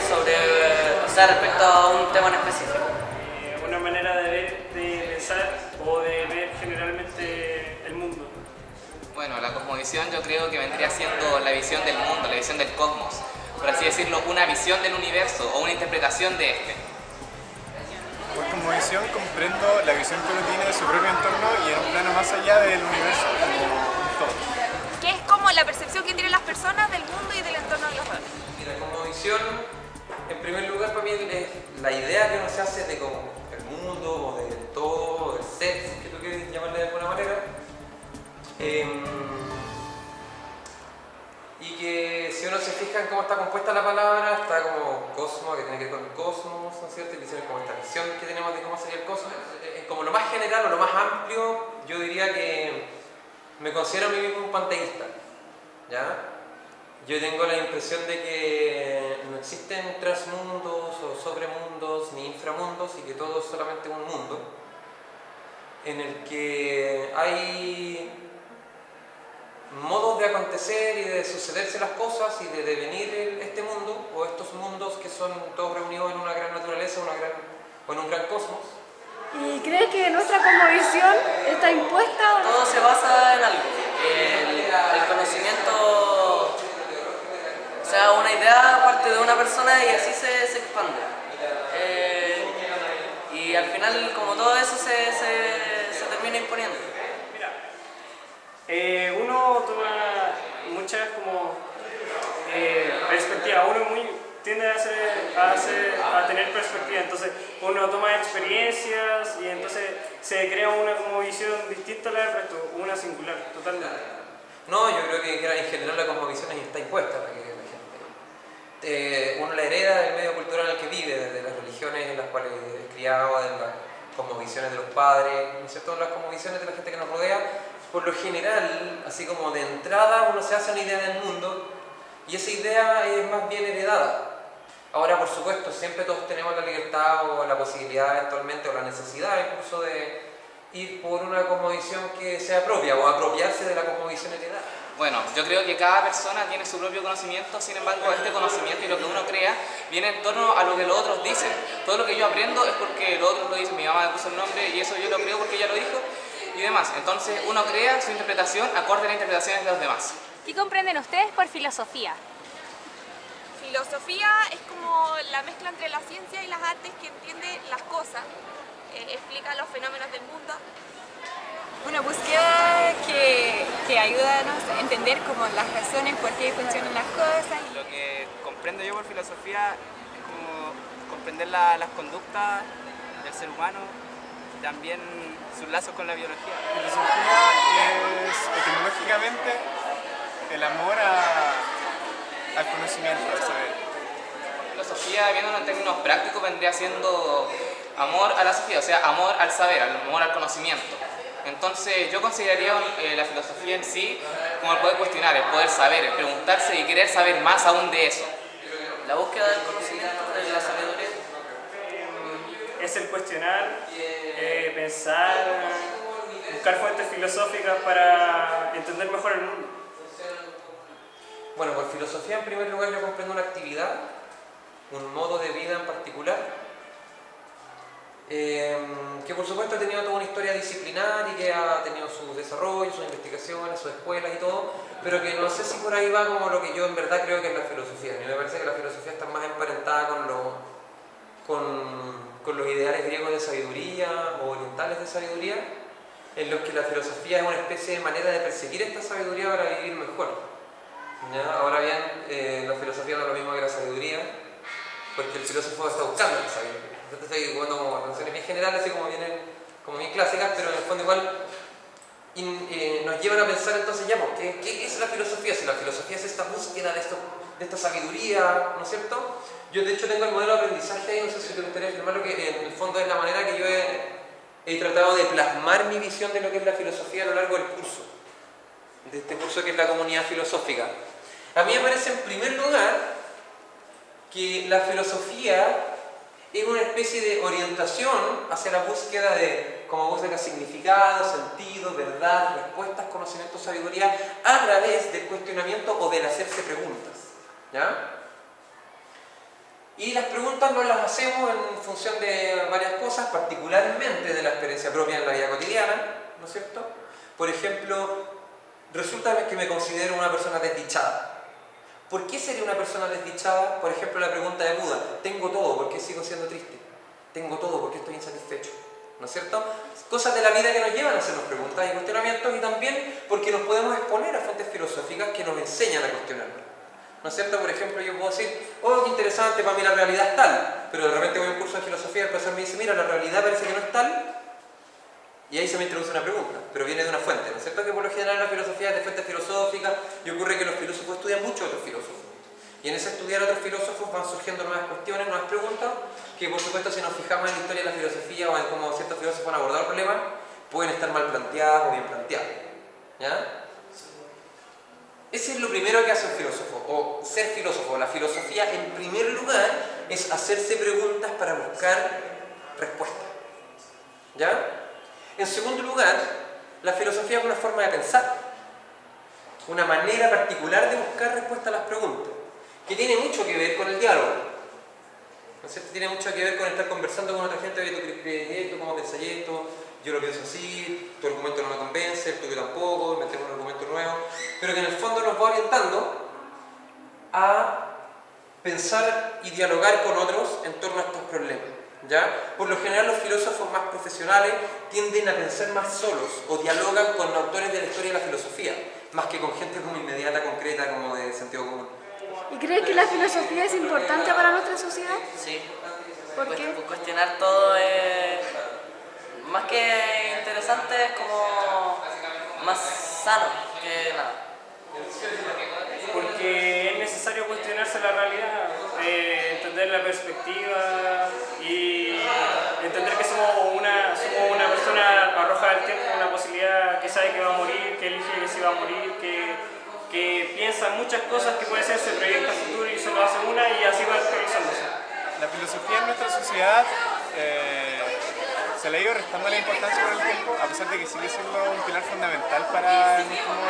sobre, o sea, respecto a un tema en específico. Una manera de ver, de pensar o de ver generalmente el mundo. Bueno, la cosmovisión yo creo que vendría siendo la visión del mundo, la visión del cosmos, por así decirlo, una visión del universo o una interpretación de este. Por cosmovisión comprendo la visión que uno tiene de su propio entorno y en un plano más allá del universo, como todo. Que es como la percepción que tienen las personas del mundo y del entorno que los rodea. Mira, cosmovisión, en primer lugar para mí es la idea que uno se hace de como el mundo o del todo, del ser, que tú quieres llamarle de alguna manera. Y que si uno se fija en cómo está compuesta la palabra, está como cosmos, que tiene que ver con el cosmos, ¿no es cierto? Y dicen como esta visión que tenemos de cómo sería el cosmos. Como lo más general o lo más amplio, yo diría que me considero a mí mismo un panteísta, ¿ya? Yo tengo la impresión de que no existen transmundos o sobremundos ni inframundos y que todo es solamente un mundo en el que hay modos de acontecer y de sucederse las cosas y de devenir este mundo o estos mundos que son todos reunidos en una gran naturaleza o en un gran cosmos. ¿Y cree que nuestra cosmovisión está impuesta o no? Todo se basa en algo. El conocimiento, o sea, una idea parte de una persona y así se expande. Y al final, como todo eso, se termina imponiendo. Uno toma muchas como perspectivas, tiende a tener perspectiva, entonces uno toma experiencias y entonces se crea una como visión distinta a la del resto, una singular, totalmente. No, yo creo que en general la cosmovisión está impuesta para que la gente... uno la hereda del medio cultural en el que vive, desde las religiones en las cuales es criado, de las cosmovisiones de los padres, ¿no es cierto? Las cosmovisiones de la gente que nos rodea. Por lo general, así como de entrada, uno se hace una idea del mundo y esa idea es más bien heredada. Ahora, por supuesto, siempre todos tenemos la libertad o la posibilidad eventualmente o la necesidad incluso de ir por una cosmovisión que sea propia o apropiarse de la cosmovisión heredada. Bueno, yo creo que cada persona tiene su propio conocimiento, sin embargo este conocimiento y lo que uno crea viene en torno a lo que los otros dicen. Todo lo que yo aprendo es porque los otros lo dicen, mi mamá me puso el nombre y eso yo lo creo porque ella lo dijo y demás. Entonces uno crea su interpretación acorde a las interpretaciones de los demás. ¿Qué comprenden ustedes por filosofía? Filosofía es como la mezcla entre la ciencia y las artes que entiende las cosas, explica los fenómenos del mundo. Una búsqueda que ayuda a entender como las razones por qué funcionan las cosas. Lo que comprendo yo por filosofía es como comprender las conductas del ser humano y también sus lazos con la biología. Filosofía es etimológicamente el amor al conocimiento, al saber. Filosofía, viéndolo en términos prácticos, vendría siendo amor a la sofía, o sea, amor al saber, amor al conocimiento. Entonces yo consideraría la filosofía en sí como el poder cuestionar, el poder saber, el preguntarse y querer saber más aún de eso. La búsqueda del conocimiento, de la sabiduría. Es el cuestionar, pensar, buscar fuentes filosóficas para entender mejor el mundo. Bueno, por filosofía en primer lugar yo comprendo una actividad, un modo de vida en particular, que por supuesto ha tenido toda una historia disciplinar y que ha tenido su desarrollo, sus investigaciones, sus escuelas y todo, pero que no sé si por ahí va como lo que yo en verdad creo que es la filosofía. A mí me parece que la filosofía está más emparentada con los ideales griegos de sabiduría o orientales de sabiduría, en los que la filosofía es una especie de manera de perseguir esta sabiduría para vivir mejor. ¿Ya? Ahora bien, la filosofía no es lo mismo que la sabiduría, porque el filósofo está buscando la sabiduría. Entonces estoy jugando como canciones bien generales, así como vienen como bien clásicas, pero en el fondo igual nos llevan a pensar entonces ya, ¿qué es la filosofía? Si la filosofía es esta búsqueda de esta sabiduría, ¿no es cierto? Yo de hecho tengo el modelo de aprendizaje, no sé si te gustaría afirmarlo, que en el fondo es la manera que yo he tratado de plasmar mi visión de lo que es la filosofía a lo largo del curso, de este curso que es la comunidad filosófica. A mí me parece en primer lugar que la filosofía es una especie de orientación hacia la búsqueda de, como búsqueda significado, sentido, verdad, respuestas, conocimiento, sabiduría, a través del cuestionamiento o del hacerse preguntas. ¿Ya? Y las preguntas nos las hacemos en función de varias cosas, particularmente de la experiencia propia en la vida cotidiana, ¿no es cierto? Por ejemplo, resulta que me considero una persona desdichada. ¿Por qué sería una persona desdichada? Por ejemplo, la pregunta de Buda: tengo todo, ¿por qué sigo siendo triste? Tengo todo, ¿por qué estoy insatisfecho? ¿No es cierto? Cosas de la vida que nos llevan a hacernos preguntas y cuestionamientos, y también porque nos podemos exponer a fuentes filosóficas que nos enseñan a cuestionarnos. ¿No es cierto? Por ejemplo, yo puedo decir: oh, qué interesante, para mí la realidad es tal, pero de repente voy a un curso de filosofía y el profesor me dice: mira, la realidad parece que no es tal, y ahí se me introduce una pregunta, pero viene de una fuente, ¿no es cierto? Que por lo general la filosofía es de fuentes filosóficas, y ocurre que los filósofos estudian mucho a otros filósofos, y en ese estudiar a otros filósofos van surgiendo nuevas cuestiones, nuevas preguntas, que por supuesto, si nos fijamos en la historia de la filosofía o en cómo ciertos filósofos han abordado el problema, pueden estar mal planteadas o bien planteadas, ¿ya? Ese es lo primero que hace un filósofo, o ser filósofo. La filosofía, en primer lugar, es hacerse preguntas para buscar respuestas, ¿ya? En segundo lugar, la filosofía es una forma de pensar, una manera particular de buscar respuestas a las preguntas, que tiene mucho que ver con el diálogo, ¿no es cierto? Tiene mucho que ver con estar conversando con otra gente: oye, ¿tú crees esto? ¿Cómo pensás esto? Yo lo pienso así, tu argumento no me convence, el tuyo tampoco, metemos un argumento nuevo, pero que en el fondo nos va orientando a pensar y dialogar con otros en torno a estos problemas, ¿ya? Por lo general, los filósofos más profesionales tienden a pensar más solos o dialogan con autores de la historia de la filosofía, más que con gente como inmediata, concreta, como de sentido común. ¿Y crees que la filosofía es importante para nuestra sociedad? Sí. ¿Por qué? Cuestionar todo es más que interesante, es como más sano que nada. Porque es necesario cuestionarse la realidad, entender la perspectiva y entender que somos una persona arrojada al tiempo, una posibilidad que sabe que va a morir, que elige que se va a morir, que piensa muchas cosas que puede ser, se proyecta futuro y solo hace una y así va actualizándose. La filosofía en nuestra sociedad se le ha ido restando la importancia con el tiempo, a pesar de que sigue siendo un pilar fundamental para nuestro modo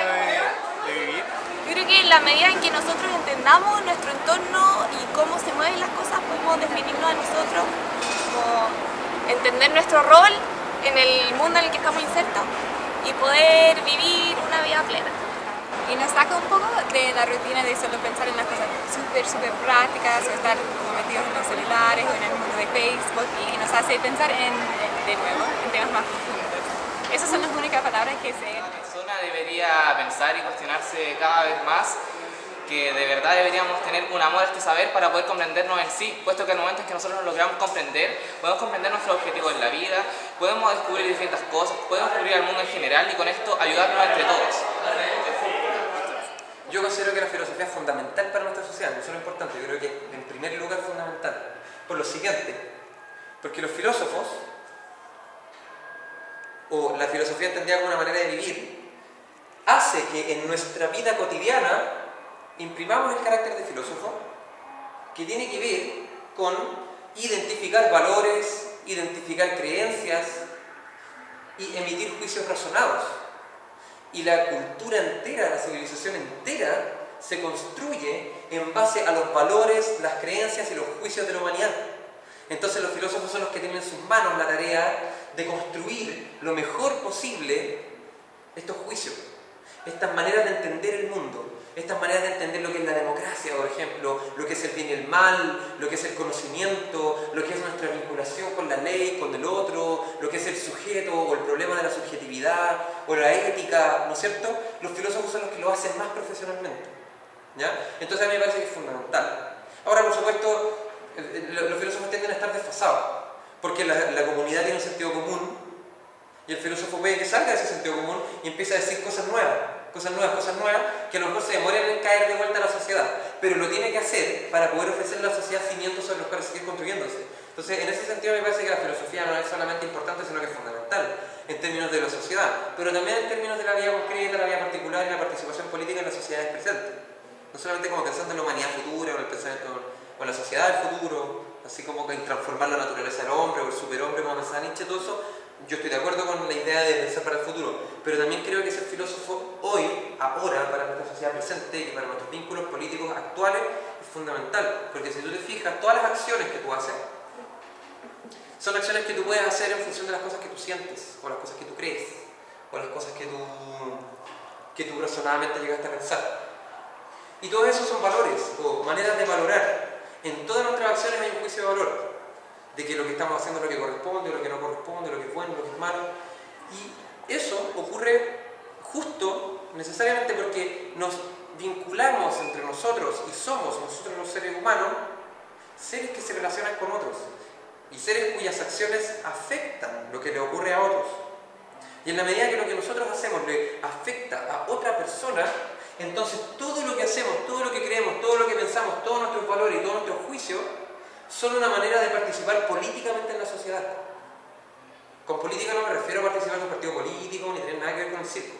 de vivir. Yo creo que en la medida en que nosotros entendamos nuestro entorno y cómo se mueven las cosas, podemos definirnos a nosotros, como entender nuestro rol en el mundo en el que estamos insertos y poder vivir una vida plena. Y nos saca un poco de la rutina de solo pensar en las cosas súper prácticas o estar como metidos en los celulares o en el mundo de Facebook, y nos hace pensar de nuevo en temas más profundos. Esas son las únicas palabras que sé. La persona debería pensar y cuestionarse cada vez más, que de verdad deberíamos tener un amor a este saber para poder comprendernos en sí, puesto que al momento en que nosotros nos logramos comprender, podemos comprender nuestros objetivos en la vida, podemos descubrir distintas cosas, podemos descubrir al mundo en general y con esto ayudarnos entre todos. Yo considero que la filosofía es fundamental para nuestra sociedad, no solo importante, yo creo que en primer lugar es fundamental. Por lo siguiente, porque los filósofos, o la filosofía entendida como una manera de vivir, hace que en nuestra vida cotidiana imprimamos el carácter de filósofo, que tiene que ver con identificar valores, identificar creencias y emitir juicios razonados. Y la cultura entera, la civilización entera, se construye en base a los valores, las creencias y los juicios de la humanidad. Entonces los filósofos son los que tienen en sus manos la tarea de construir lo mejor posible estos juicios, estas maneras de entender el mundo, estas maneras de entender lo que es la democracia, por ejemplo, lo que es el bien y el mal, lo que es el conocimiento, lo que es nuestra vinculación con la ley, con el otro, lo que es el sujeto o el problema de la subjetividad o la ética, ¿no es cierto? Los filósofos son los que lo hacen más profesionalmente, ¿ya? Entonces a mí me parece que es fundamental. Ahora, por supuesto, los filósofos tienden a estar desfasados, porque la comunidad tiene un sentido común y el filósofo puede que salga de ese sentido común y empieza a decir cosas nuevas, que a lo mejor se demoran en caer de vuelta a la sociedad, pero lo tiene que hacer para poder ofrecerle a la sociedad cimientos sobre los cuales seguir construyéndose. Entonces, en ese sentido me parece que la filosofía no es solamente importante, sino que es fundamental en términos de la sociedad, pero también en términos de la vida concreta, la vida particular y la participación política en las sociedades presentes. No solamente como pensando en la humanidad futura o en el pensamiento o en la sociedad del futuro, así como que en transformar la naturaleza del hombre o el superhombre, como pensaba Nietzsche, todo eso yo estoy de acuerdo con la idea de pensar para el futuro, pero también creo que ser filósofo hoy, ahora, para nuestra sociedad presente y para nuestros vínculos políticos actuales es fundamental, porque si tú te fijas, todas las acciones que tú haces son acciones que tú puedes hacer en función de las cosas que tú sientes, o las cosas que tú crees, o las cosas que tú razonablemente llegaste a pensar. Y todos esos son valores, o maneras de valorar. En todas nuestras acciones hay un juicio de valor, de que lo que estamos haciendo es lo que corresponde, lo que no corresponde, lo que es bueno, lo que es malo. Y eso ocurre justo, necesariamente porque nos vinculamos entre nosotros y somos nosotros los seres humanos, seres que se relacionan con otros y seres cuyas acciones afectan lo que le ocurre a otros. Y en la medida que lo que nosotros hacemos le afecta a otra persona, entonces todo lo que hacemos, todo lo que creemos, todo lo que pensamos, todos nuestros valores y todos nuestros juicios son una manera de participar políticamente en la sociedad. Con política no me refiero a participar en un partido político ni tener nada que ver con el circo.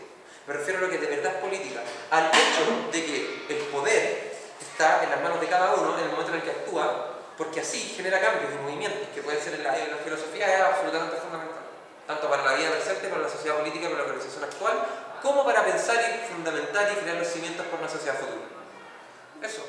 Me refiero a lo que de verdad es política, al hecho de que el poder está en las manos de cada uno en el momento en el que actúa, porque así genera cambios y movimientos, que pueden ser en la filosofía es absolutamente fundamental, tanto para la vida presente, para la sociedad política, para la organización actual, como para pensar y fundamentar y crear los cimientos para una sociedad futura. Eso.